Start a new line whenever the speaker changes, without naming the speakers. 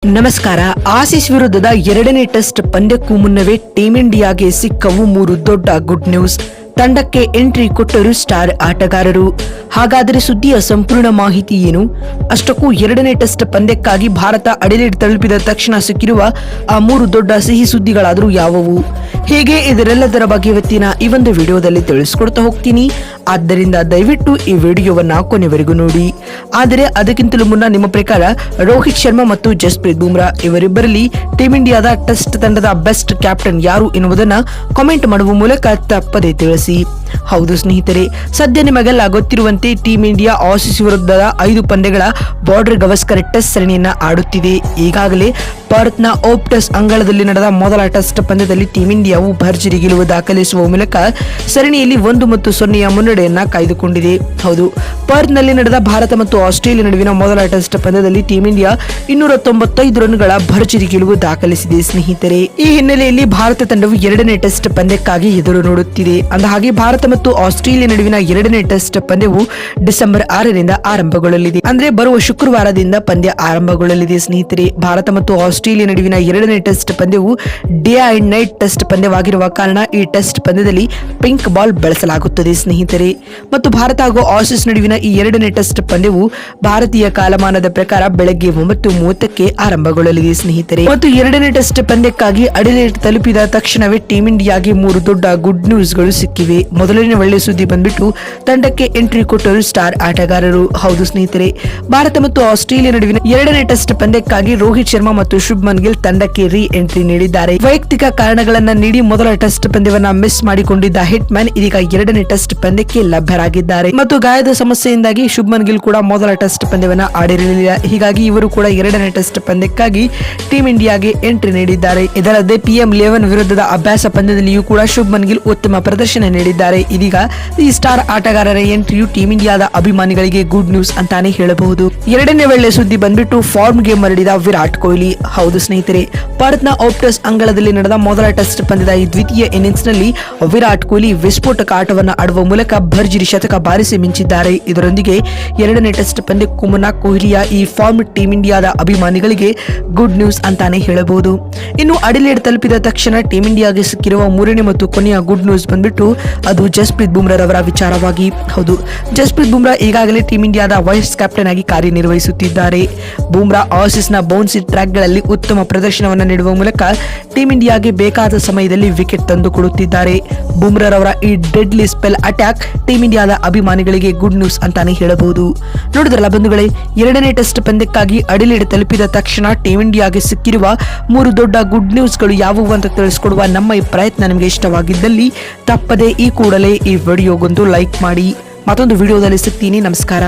ನಮಸ್ಕಾರ. ಆಸೀಸ್ ವಿರುದ್ಧದ ಎರಡನೇ ಟೆಸ್ಟ್ ಪಂದ್ಯಕ್ಕೂ ಮುನ್ನವೇ ಟೀಂ ಇಂಡಿಯಾಗೆ ಸಿಕ್ಕವು 3 ದೊಡ್ಡ ಗುಡ್ ನ್ಯೂಸ್. ತಂಡಕ್ಕೆ ಎಂಟ್ರಿ ಕೊಟ್ಟರು ಸ್ಟಾರ್ ಆಟಗಾರರು. ಹಾಗಾದರೆ ಸುದ್ದಿಯ ಸಂಪೂರ್ಣ ಮಾಹಿತಿ ಏನು? ಅಷ್ಟಕ್ಕೂ ಎರಡನೇ ಟೆಸ್ಟ್ ಪಂದ್ಯಕ್ಕಾಗಿ ಭಾರತ ಅಡಿಲೇಡ್ ತಲುಪಿದ ತಕ್ಷಣ ಸಿಕ್ಕಿರುವ ಆ 3 ದೊಡ್ಡ ಸಿಹಿ ಸುದ್ದಿಗಳಾದರೂ ಯಾವುವು? ಹೇಗೆ ಇದರೆಲ್ಲದರ ಬಗ್ಗೆ ಇವತ್ತಿನ ಈ ಒಂದು ವಿಡಿಯೋದಲ್ಲಿ ತಿಳಿಸ್ಕೊಡ್ತಾ ಹೋಗ್ತೀನಿ. ಆದ್ದರಿಂದ ದಯವಿಟ್ಟು ಈ ವಿಡಿಯೋವನ್ನ ಕೊನೆವರೆಗೂ ನೋಡಿ. ಆದರೆ ಅದಕ್ಕಿಂತಲೂ ಮುನ್ನ ನಿಮ್ಮ ಪ್ರಕಾರ ರೋಹಿತ್ ಶರ್ಮಾ ಮತ್ತು ಜಸ್ಪ್ರೀತ್ ಬುಮ್ರಾ ಇವರಿಬ್ಬರಲ್ಲಿ ಟೀಂ ಇಂಡಿಯಾದ ಟೆಸ್ಟ್ ತಂಡದ ಬೆಸ್ಟ್ ಕ್ಯಾಪ್ಟನ್ ಯಾರು ಎನ್ನುವುದನ್ನ ಕಾಮೆಂಟ್ ಮಾಡುವ ಮೂಲಕ ತಪ್ಪದೇ ತಿಳಿಸಿ. ಹೌದು ಸ್ನೇಹಿತರೆ, ಸದ್ಯ ನಿಮಗೆಲ್ಲ ಗೊತ್ತಿರುವಂತೆ ಟೀಂ ಇಂಡಿಯಾ ಆಸೀಸ್ ವಿರುದ್ಧದ 5 ಪಂದ್ಯಗಳ ಬಾರ್ಡರ್ ಗವಾಸ್ಕರ್ ಟೆಸ್ಟ್ ಸರಣಿಯನ್ನ ಆಡುತ್ತಿದೆ. ಈಗಾಗಲೇ ಭಾರತ್ನ ಓಪ್ಟಸ್ ಅಂಗಳದಲ್ಲಿ ನಡೆದ ಮೊದಲ ಟೆಸ್ಟ್ ಪಂದ್ಯದಲ್ಲಿ ಟೀಂ ಇಂಡಿಯಾವು ಭರ್ಜರಿ ಗೆಲುವು ದಾಖಲಿಸುವ ಮೂಲಕ ಸರಣಿಯಲ್ಲಿ 1-0 ಮುನ್ನಡೆಯನ್ನ ಕಾಯ್ದುಕೊಂಡಿದೆ. ಹೌದು, ಪರ್ತ್ನಲ್ಲಿ ನಡೆದ ಭಾರತ ಮತ್ತು ಆಸ್ಟ್ರೇಲಿಯಾ ನಡುವಿನ ಮೊದಲ ಟೆಸ್ಟ್ ಪಂದ್ಯದಲ್ಲಿ ಟೀಂ ಇಂಡಿಯಾ 295 ರನ್ಗಳ ಭರ್ಜರಿ ಗೆಲುವು ದಾಖಲಿಸಿದೆ. ಸ್ನೇಹಿತರೆ, ಈ ಹಿನ್ನೆಲೆಯಲ್ಲಿ ಭಾರತ ತಂಡವು ಎರಡನೇ ಟೆಸ್ಟ್ ಪಂದ್ಯಕ್ಕಾಗಿ ಎದುರು ನೋಡುತ್ತಿದೆ. ಅಂದಹಾಗೆ ಭಾರತ ಮತ್ತು ಆಸ್ಟ್ರೇಲಿಯಾ ನಡುವಿನ ಎರಡನೇ ಟೆಸ್ಟ್ ಪಂದ್ಯವು ಡಿಸೆಂಬರ್ 6ರಿಂದ ಆರಂಭಗೊಳ್ಳಲಿದೆ. ಅಂದ್ರೆ ಬರುವ ಶುಕ್ರವಾರದಿಂದ ಪಂದ್ಯ ಆರಂಭಗೊಳ್ಳಲಿದೆ. ಸ್ನೇಹಿತರೆ, ಭಾರತ ಮತ್ತು ಆಸ್ಟ್ರೇಲಿಯಾ ನಡುವಿನ ಎರಡನೇ ಟೆಸ್ಟ್ ಪಂದ್ಯವು ಡೇ ಅಂಡ್ ನೈಟ್ ಟೆಸ್ಟ್ ಪಂದ್ಯವಾಗಿರುವ ಕಾರಣ ಈ ಟೆಸ್ಟ್ ಪಂದ್ಯದಲ್ಲಿ ಪಿಂಕ್ ಬಾಲ್ ಬಳಸಲಾಗುತ್ತದೆ. ಸ್ನೇಹಿತರೆ, ಮತ್ತು ಭಾರತ ಹಾಗೂ ಆಸೀಸ್ ನಡುವಿನ ಈ ಎರಡನೇ ಟೆಸ್ಟ್ ಪಂದ್ಯವು ಭಾರತೀಯ ಕಾಲಮಾನದ ಪ್ರಕಾರ ಬೆಳಗ್ಗೆ 9:30ಕ್ಕೆ ಆರಂಭಗೊಳ್ಳಲಿದೆ. ಸ್ನೇಹಿತರೆ, ಮತ್ತು ಎರಡನೇ ಟೆಸ್ಟ್ ಪಂದ್ಯಕ್ಕಾಗಿ ಅಡಿಲೇಡ್ ತಲುಪಿದ ತಕ್ಷಣವೇ ಟೀಂ ಇಂಡಿಯಾಗೆ 3 ದೊಡ್ಡ ಗುಡ್ ನ್ಯೂಸ್ ಗಳು ಸಿಕ್ಕಿವೆ. ಮೊದಲನೇ ಒಳ್ಳೆ ಸುದ್ದಿ ಬಂದ್ಬಿಟ್ಟು ತಂಡಕ್ಕೆ ಎಂಟ್ರಿ ಕೊಟ್ಟರು ಸ್ಟಾರ್ ಆಟಗಾರರು. ಹೌದು ಸ್ನೇಹಿತರೆ, ಭಾರತ ಮತ್ತು ಆಸ್ಟ್ರೇಲಿಯಾ ನಡುವಿನ ಎರಡನೇ ಟೆಸ್ಟ್ ಪಂದ್ಯಕ್ಕಾಗಿ ರೋಹಿತ್ ಶರ್ಮಾ ಮತ್ತು ಶುಭ್ಮನ್ ಗಿಲ್ ತಂಡಕ್ಕೆ ರೀ ಎಂಟ್ರಿ ನೀಡಿದ್ದಾರೆ. ವೈಯಕ್ತಿಕ ಕಾರಣಗಳನ್ನ ನೀಡಿ ಮೊದಲ ಟೆಸ್ಟ್ ಪಂದ್ಯವನ್ನ ಮಿಸ್ ಮಾಡಿಕೊಂಡಿದ್ದ ಹಿಟ್ ಮ್ಯಾನ್ ಇದೀಗ ಎರಡನೇ ಟೆಸ್ಟ್ ಪಂದ್ಯಕ್ಕೆ ಲಭ್ಯರಾಗಿದ್ದಾರೆ. ಮತ್ತು ಗಾಯದ ಸಮಸ್ಯೆಯಿಂದಾಗಿ ಶುಭ್ಮನ್ ಗಿಲ್ ಕೂಡ ಮೊದಲ ಟೆಸ್ಟ್ ಪಂದ್ಯವನ್ನ ಆಡಿರಲಿಲ್ಲ. ಹೀಗಾಗಿ ಇವರು ಕೂಡ ಎರಡನೇ ಟೆಸ್ಟ್ ಪಂದ್ಯಕ್ಕಾಗಿ ಟೀಂ ಇಂಡಿಯಾಗೆ ಎಂಟ್ರಿ ನೀಡಿದ್ದಾರೆ. ಇದಲ್ಲದೆ PM11 ವಿರುದ್ಧದ ಅಭ್ಯಾಸ ಪಂದ್ಯದಲ್ಲಿಯೂ ಕೂಡ ಶುಭ್ಮನ್ ಗಿಲ್ ಉತ್ತಮ ಪ್ರದರ್ಶನ ನೀಡಿದ್ದಾರೆ. ಇದೀಗ ಈ ಸ್ಟಾರ್ ಆಟಗಾರರ ಎಂಟ್ರಿಯು ಟೀಂ ಇಂಡಿಯಾದ ಅಭಿಮಾನಿಗಳಿಗೆ ಗುಡ್ ನ್ಯೂಸ್ ಅಂತಾನೆ ಹೇಳಬಹುದು. ಎರಡನೇ ಒಳ್ಳೆ ಸುದ್ದಿ ಬಂದ್ಬಿಟ್ಟು ಫಾರ್ಮ್ ಗೆ ಮರಳಿದ ವಿರಾಟ್ ಕೊಹ್ಲಿ. ಹೌದು ಸ್ನೇಹಿತರೆ, ಭಾರತ್ನ ಓಪ್ಟಸ್ ಅಂಗಳದಲ್ಲಿ ನಡೆದ ಮೊದಲ ಟೆಸ್ಟ್ ಪಂದ್ಯದ ಈ ದ್ವಿತೀಯ ಇನ್ನಿಂಗ್ಸ್ ನಲ್ಲಿ ವಿರಾಟ್ ಕೊಹ್ಲಿ ವಿಸ್ಫೋಟಕ ಆಟವನ್ನು ಆಡುವ ಮೂಲಕ ಭರ್ಜರಿ ಶತಕ ಬಾರಿಸಿ ಮಿಂಚಿದ್ದಾರೆ. ಇದರೊಂದಿಗೆ ಎರಡನೇ ಟೆಸ್ಟ್ ಪಂದ್ಯಕ್ಕೂ ಮುನ್ನ ಕೊಹ್ಲಿಯ ಈ ಫಾರ್ಮ್ ಟೀಂ ಇಂಡಿಯಾದ ಅಭಿಮಾನಿಗಳಿಗೆ ಗುಡ್ ನ್ಯೂಸ್ ಅಂತಾನೆ ಹೇಳಬಹುದು. ಇನ್ನು ಅಡಿಲೇಡ್ ತಲುಪಿದ ತಕ್ಷಣ ಟೀಂ ಇಂಡಿಯಾಗೆ ಸಿಕ್ಕಿರುವ 3ನೇ ಮತ್ತು ಕೊನೆಯ ಗುಡ್ ನ್ಯೂಸ್ ಬಂದ್ಬಿಟ್ಟು ಅದು ಜಸ್ಪ್ರೀತ್ ಬುಮ್ರಾ ರವರ ವಿಚಾರವಾಗಿ. ಹೌದು, ಜಸ್ಪ್ರೀತ್ ಬುಮ್ರಾ ಈಗಾಗಲೇ ಟೀಂ ಇಂಡಿಯಾದ ವೈಸ್ ಕ್ಯಾಪ್ಟನ್ ಆಗಿ ಕಾರ್ಯನಿರ್ವಹಿಸುತ್ತಿದ್ದಾರೆ. ಬುಮ್ರಾ ಆಸೀಸ್ನ ಬೌನ್ಸಿ ಟ್ರ್ಯಾಕ್ಗಳಲ್ಲಿ ಉತ್ತಮ ಪ್ರದರ್ಶನವನ್ನು ನೀಡುವ ಮೂಲಕ ಟೀಂ ಇಂಡಿಯಾಗೆ ಬೇಕಾದ ಸಮಯದಲ್ಲಿ ವಿಕೆಟ್ ತಂದುಕೊಡುತ್ತಿದ್ದಾರೆ. ಬುಮ್ರಾ ರವರ ಈ ಡೆಡ್ಲಿ ಸ್ಪೆಲ್ ಅಟ್ಯಾಕ್ ಟೀಂ ಇಂಡಿಯಾದ ಅಭಿಮಾನಿಗಳಿಗೆ ಗುಡ್ ನ್ಯೂಸ್ ಅಂತಾನೆ ಹೇಳಬಹುದು. ನೋಡಿದ್ರಲ್ಲ ಬಂಧುಗಳೇ, ಎರಡನೇ ಟೆಸ್ಟ್ ಪಂದ್ಯಕ್ಕಾಗಿ ಅಡಿಲೇಡ್ ತಲುಪಿದ ತಕ್ಷಣ ಟೀಂ ಇಂಡಿಯಾಗೆ ಸಿಕ್ಕಿರುವ 3 ದೊಡ್ಡ ಗುಡ್ ನ್ಯೂಸ್ಗಳು ಯಾವುವು ಅಂತ ತಿಳಿಸಿಕೊಡುವ ನಮ್ಮ ಈ ಪ್ರಯತ್ನ ನಿಮಗೆ ಇಷ್ಟವಾಗಿದ್ದಲ್ಲಿ ತಪ್ಪದೆ ಈ ಕೂಡಲೇ ಈ ವಿಡಿಯೋಗೊಂದು ಲೈಕ್ ಮಾಡಿ. ಮತ್ತೊಂದು ವಿಡಿಯೋದಲ್ಲಿ ಸಿಗ್ತೀನಿ. ನಮಸ್ಕಾರ.